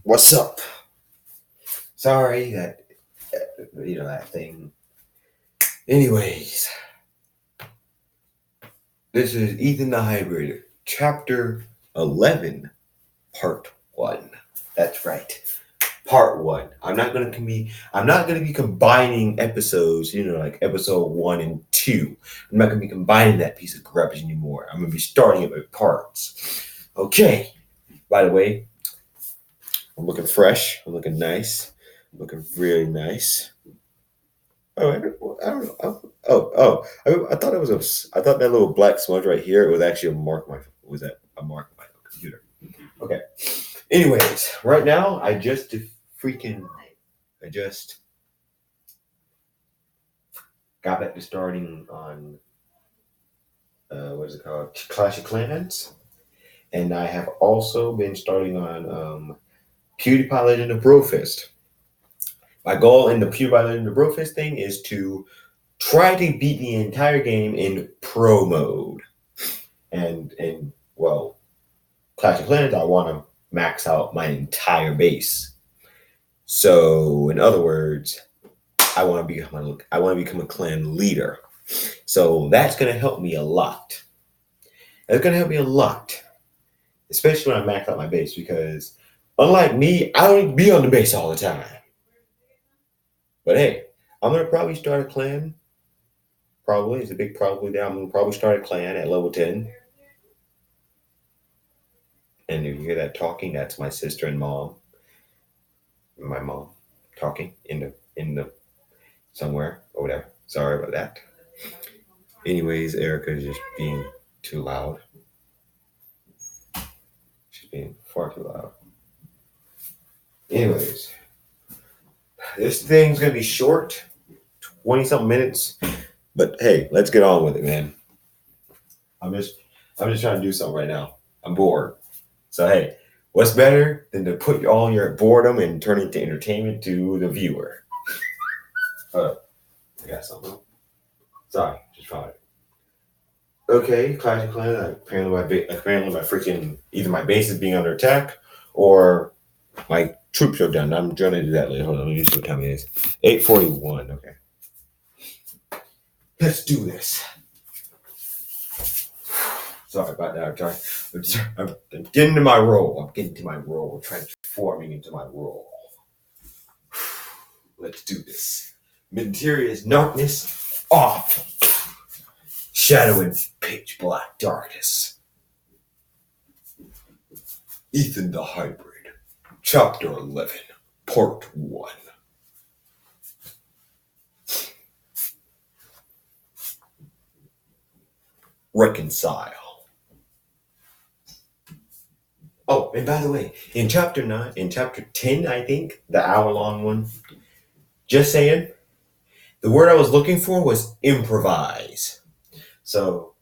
What's up? Sorry that that thing. Anyways, this is Ethan the Hybrid, Chapter 11, Part 1. That's right, Part 1. I'm not gonna be combining episodes. Like episode 1 and 2. I'm not gonna be combining that piece of garbage anymore. I'm gonna be starting it with parts. Okay. By the way, I'm looking fresh. I'm looking nice. I'm looking really nice. Oh, I don't know. I thought it was I thought that little black smudge right here, it was actually a mark on my, was that a mark on my computer? Okay. Anyways, right now, I just got back to starting on, what is it called? Clash of Clans. And I have also been starting on PewDiePie Legend of Brofist. My goal in the PewDiePie Legend of Brofist thing is to try to beat the entire game in pro mode. And well, Clash of Clans, I want to max out my entire base. So, in other words, I want to become a clan leader. So that's going to help me a lot. That's going to help me a lot, especially when I max out my base, because unlike me, I don't be on the base all the time. But hey, I'm going to probably start a clan. Probably. It's a big probably there. I'm going to probably start a clan at level 10. And if you hear that talking, that's my sister and mom. My mom talking in the somewhere or whatever. Sorry about that. Anyways, Erica is just being too loud. She's being far too loud. Anyways, this thing's gonna be short, 20-something minutes. But hey, let's get on with it, man. I'm just trying to do something right now. I'm bored. So hey, what's better than to put all your boredom and turn it into entertainment to the viewer? I got something. Sorry, just tried it. Okay, Clash of Clans. Apparently my freaking either my base is being under attack or my troops are done. I'm trying to do that later. Hold on, let me see what time it is. 8:41. Okay, let's do this. Sorry about that. I'm getting to my role. Transforming into my role. Let's do this. Mysterious darkness off. Shadow and pitch black darkness. Ethan the Hybrid, Chapter 11, Part 1. Reconcile. Oh, and by the way, in Chapter 10, I think, the hour-long one, just saying, the word I was looking for was improvise. So,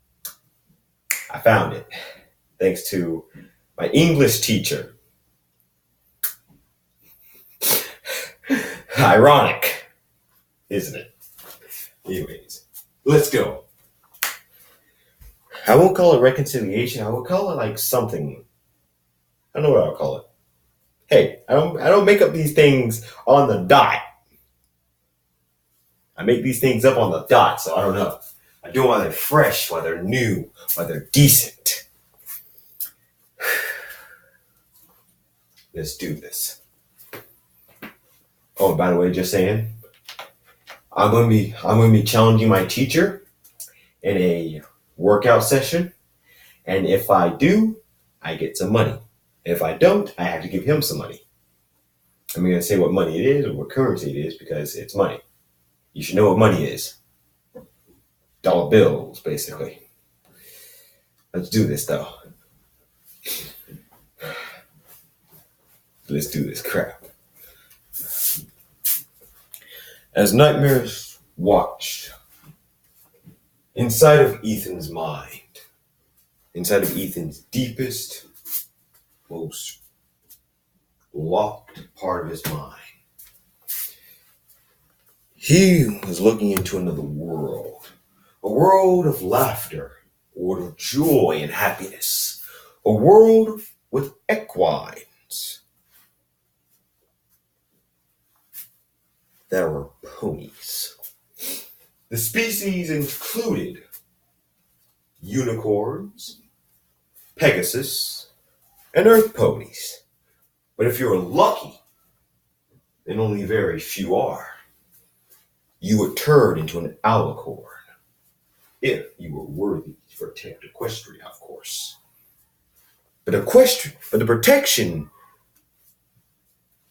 I found it, thanks to my English teacher. Ironic, isn't it? Anyways, let's go. I won't call it reconciliation. I will call it like something. I don't know what I'll call it. Hey, I don't make up these things on the dot. I make these things up on the dot, so I don't know. I do them while they're fresh, while they're new, while they're decent. Let's do this. Oh, by the way, just saying, I'm gonna be challenging my teacher in a workout session, and if I do, I get some money. If I don't, I have to give him some money. I'm gonna say what money it is or what currency it is because it's money. You should know what money is. Dollar bills, basically. Let's do this, though. Let's do this crap. As nightmares watched, inside of Ethan's mind, inside of Ethan's deepest, most locked part of his mind, he was looking into another world. A world of laughter, a world of joy and happiness, a world with equines. there were ponies. The species included unicorns, Pegasus, and earth ponies. But if you're lucky, and only very few are, you would turn into an alicorn. If you were worthy for equestria, of course. But the protection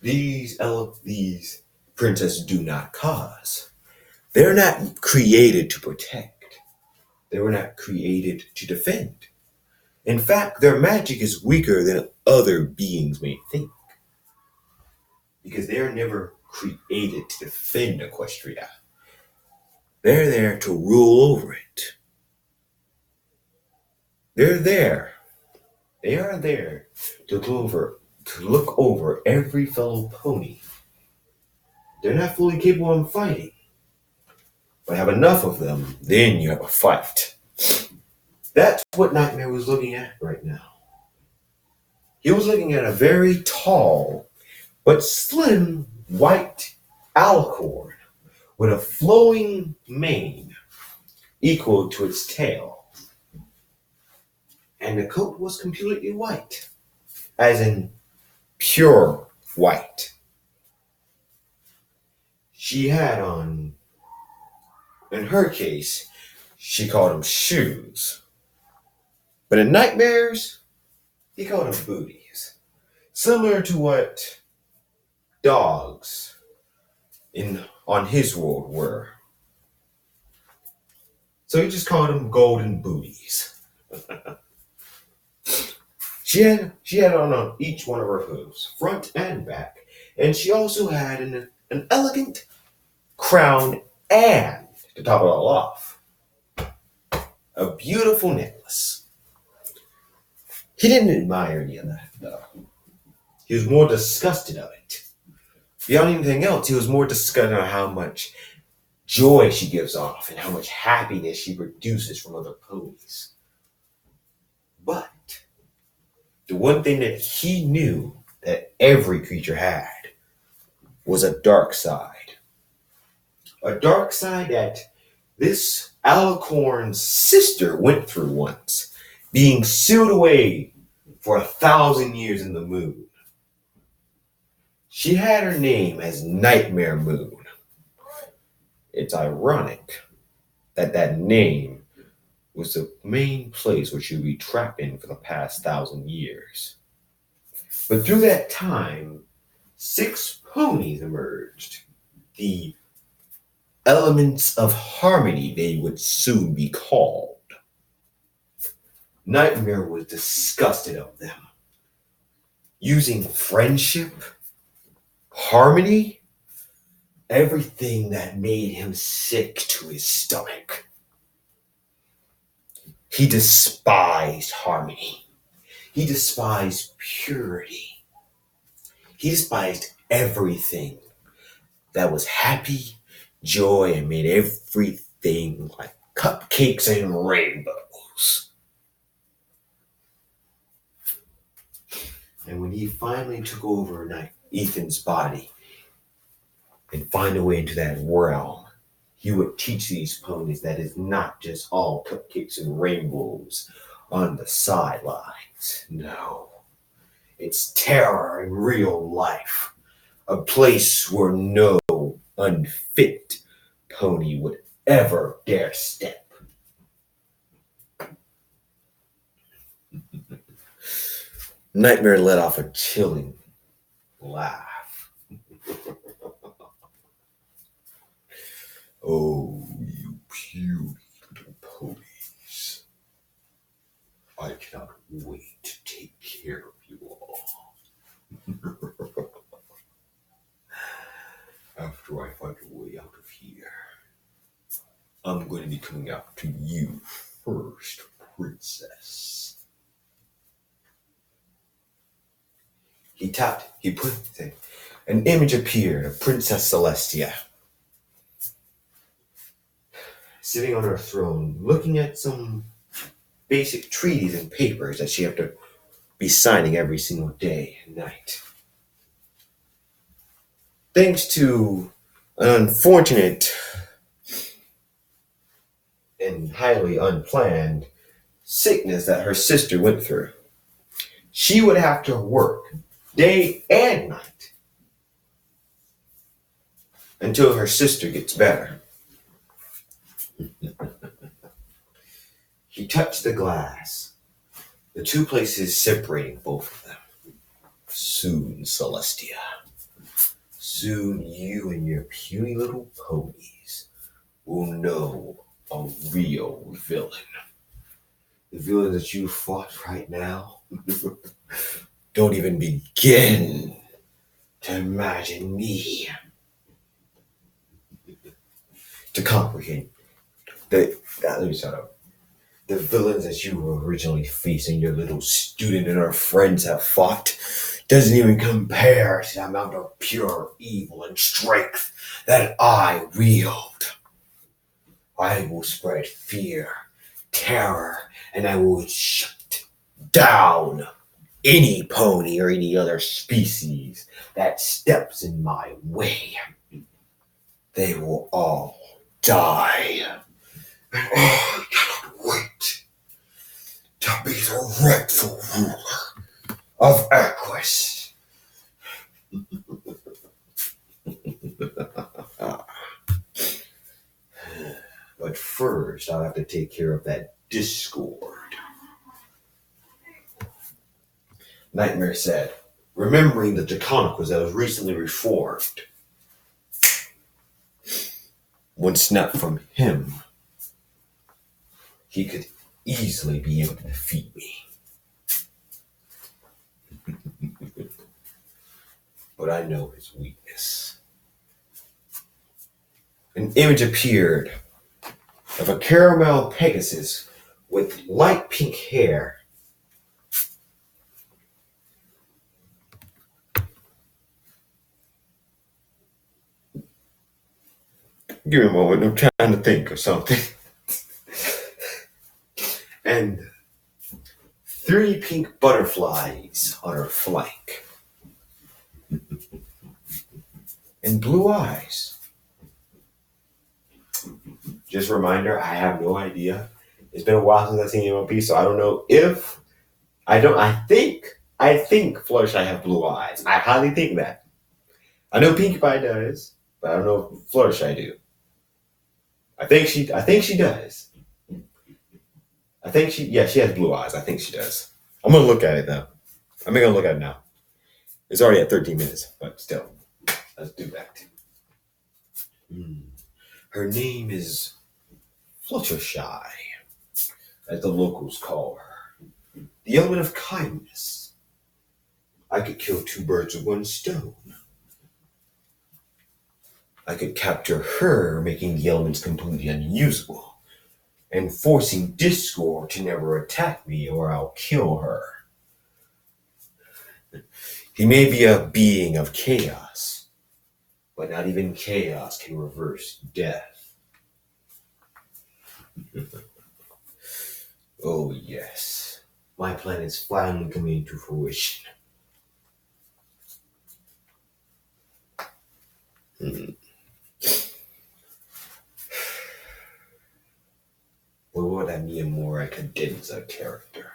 these princesses do not cause. They're not created to protect. They were not created to defend. In fact, their magic is weaker than other beings may think. Because they are never created to defend Equestria. They're there to rule over it. They're there. They are there to look over every fellow pony. They're not fully capable of fighting. But have enough of them, then you have a fight. That's what Nightmare was looking at right now. He was looking at a very tall but slim white alicorn with a flowing mane equal to its tail. And the coat was completely white, as in pure white. She had on, in her case, she called them shoes. But in Nightmares, he called them booties. Similar to what dogs on his world were. So he just called them golden booties. She had on each one of her hooves, front and back, and she also had an elegant crown and, to top it all off, a beautiful necklace. He didn't admire any of that, though. He was more disgusted of it. Beyond anything else, he was more disgusted at how much joy she gives off and how much happiness she produces from other ponies. But the one thing that he knew that every creature had was a dark side. A dark side that this alicorn's sister went through once, being sealed away for 1,000 years in the moon. She had her name as Nightmare Moon. It's ironic that that name was the main place where she would be trapped in for the past 1,000 years. But through that time, 6 ponies emerged. The elements of harmony, they would soon be called. Nightmare was disgusted of them. Using friendship, harmony, everything that made him sick to his stomach. He despised harmony. He despised purity. He despised everything that was happy, joy, and made everything like cupcakes and rainbows. And when he finally took over Ethan's body and find a way into that realm, he would teach these ponies that it's not just all cupcakes and rainbows on the sidelines. No, it's terror in real life, a place where no unfit pony would ever dare step. Nightmare let off a chilling laugh. Oh, you puny little ponies. I cannot wait to take care of you all. After I find a way out of here, I'm going to be coming out to you first, princess. He put an image appeared of Princess Celestia, sitting on her throne, looking at some basic treaties and papers that she had to be signing every single day and night. Thanks to An unfortunate and highly unplanned sickness that her sister went through. She would have to work day and night until her sister gets better. He touched the glass, the two places separating both of them. Soon, Celestia, soon you and your puny little ponies will know a real villain. The villain that you fought right now don't even begin to imagine me to comprehend. Let me shut up. The villains that you were originally facing, your little student and her friends have fought, doesn't even compare to the amount of pure evil and strength that I wield. I will spread fear, terror, and I will shut down any pony or any other species that steps in my way. They will all die. And I cannot wait to be the rightful ruler of Equus. But first, I'll have to take care of that discord. Nightmare said, remembering the Draconicus that was recently reformed. One snap from him, he could easily be able to defeat me. But I know his weakness. An image appeared of a caramel Pegasus with light pink hair. Give me a moment, I'm trying to think of something. And 3 pink butterflies on her flank. And blue eyes. Just a reminder, I have no idea. It's been a while since I've seen MLP, so I don't know if I think Fluttershy have blue eyes. I highly think that. I know Pinkie Pie does, but I don't know if Fluttershy do. I think she does. She has blue eyes. I think she does. I'm gonna look at it though. I'm gonna look at it now. It's already at 13 minutes, but still. Let's do that. Her name is Fluttershy, as the locals call her. The element of kindness. I could kill 2 birds with 1 stone. I could capture her, making the elements completely unusable, and forcing Discord to never attack me or I'll kill her. He may be a being of chaos, but not even chaos can reverse death. Oh yes, my plan is finally coming to fruition. But would I be a more Cadenza character?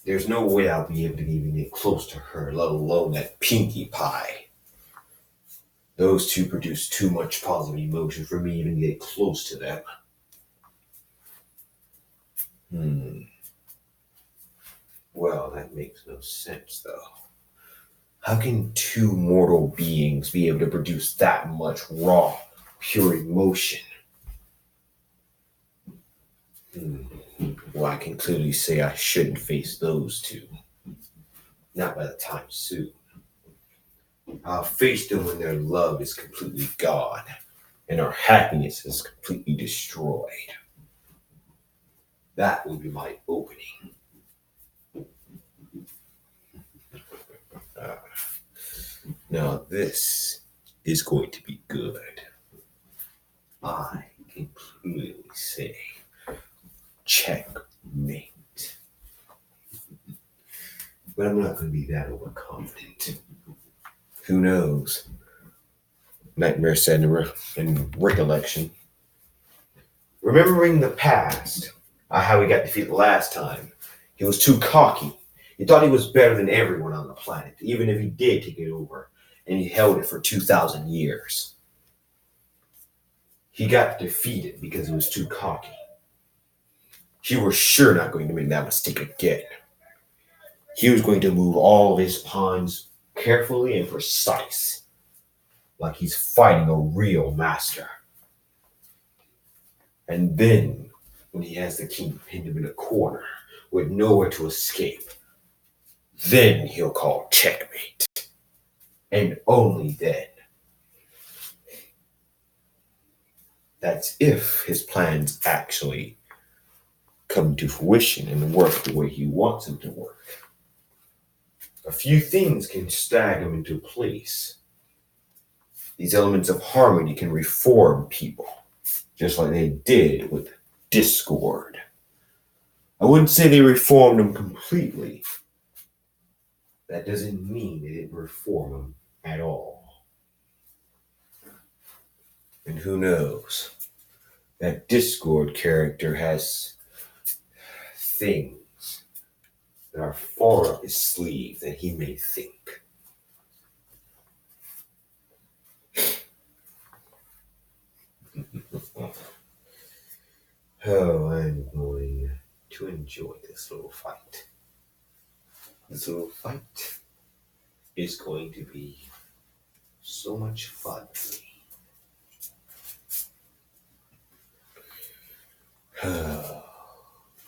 There's no way I'll be able to even get close to her, let alone that Pinkie Pie. Those two produce too much positive emotion for me even to get close to them. Well, that makes no sense, though. How can 2 mortal beings be able to produce that much raw, pure emotion? Well, I can clearly say I shouldn't face those 2. Not by the time soon. I'll face them when their love is completely gone and our happiness is completely destroyed. That will be my opening. Now this is going to be good. I can clearly say checkmate. But I'm not going to be that overconfident. Who knows? Nightmare said in recollection. Remembering the past, how he got defeated last time, he was too cocky. He thought he was better than everyone on the planet, even if he did take it over, and he held it for 2,000 years. He got defeated because he was too cocky. He was sure not going to make that mistake again. He was going to move all of his pawns carefully and precise, like he's fighting a real master. And then, when he has the king pinned him in a corner with nowhere to escape, then he'll call checkmate. And only then. That's if his plans actually come to fruition and work the way he wants them to work. A few things can stag him into place. These elements of harmony can reform people, just like they did with Discord. I wouldn't say they reformed him completely. That doesn't mean they didn't reform him at all. And who knows? That Discord character has things that are far up his sleeve than he may think. Oh, I'm going to enjoy this little fight. This little fight is going to be so much fun for me.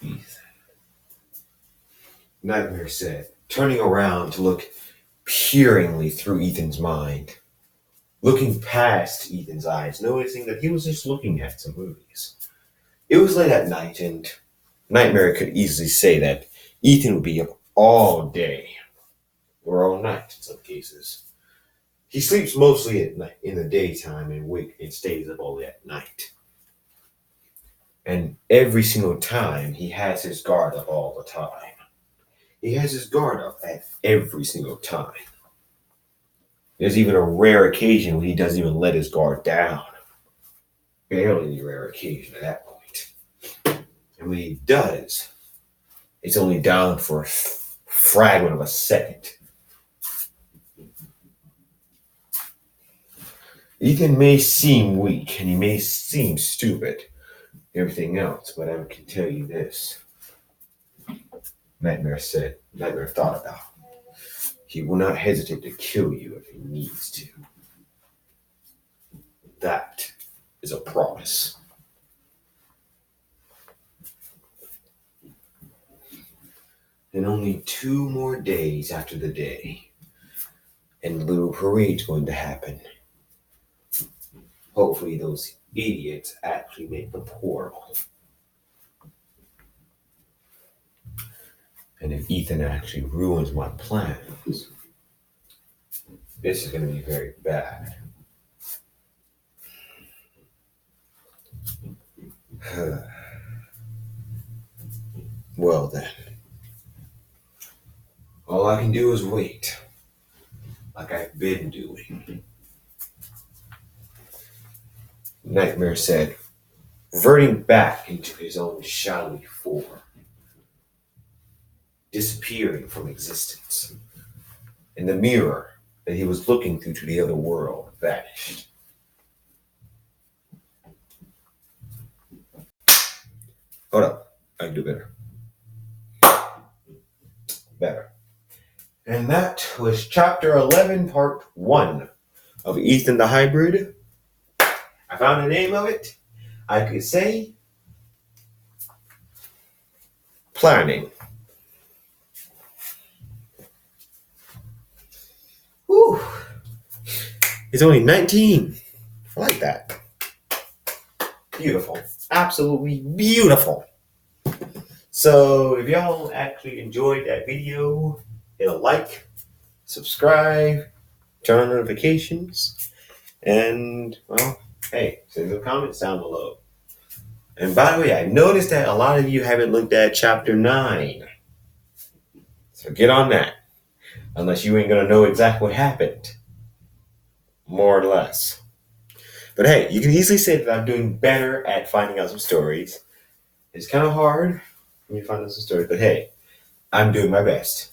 Ethan. Nightmare said, turning around to look peeringly through Ethan's mind, looking past Ethan's eyes, noticing that he was just looking at some movies. It was late at night, and Nightmare could easily say that Ethan would be up all day, or all night in some cases. He sleeps mostly at night in the daytime and stays up all day at night. And every single time, he has his guard up all the time. He has his guard up at every single time. There's even a rare occasion when he doesn't even let his guard down. Barely a rare occasion at that point. And when he does, it's only down for a fragment of a second. Ethan may seem weak and he may seem stupid, everything else, but I can tell you this. Nightmare thought about. He will not hesitate to kill you if he needs to. That is a promise. And only 2 more days after the day, and the little parade's going to happen. Hopefully those idiots actually make the portal. And if Ethan actually ruins my plans, this is going to be very bad. Well then, all I can do is wait, like I've been doing. Nightmare said, reverting back into his own shadowy form, disappearing from existence, and the mirror that he was looking through to the other world vanished. Hold up, I can do better. Better. And that was chapter 11, part 1 of Ethan the Hybrid. I found the name of it. I could say planning. Whew. It's only 19. I like that. Beautiful. Absolutely beautiful. So if y'all actually enjoyed that video, hit a like, subscribe, turn on notifications, and, well, hey, send some comments down below. And by the way, I noticed that a lot of you haven't looked at chapter 9. So get on that. Unless you ain't going to know exactly what happened. More or less. But hey, you can easily say that I'm doing better at finding out some stories. It's kind of hard when you find out some stories, but hey, I'm doing my best.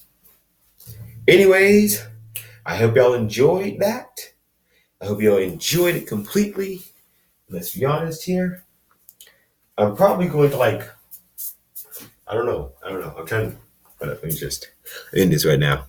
Anyways, I hope y'all enjoyed that. I hope y'all enjoyed it completely. Let's be honest here. I'm probably going to I don't know. I'm trying to, let me just end this right now.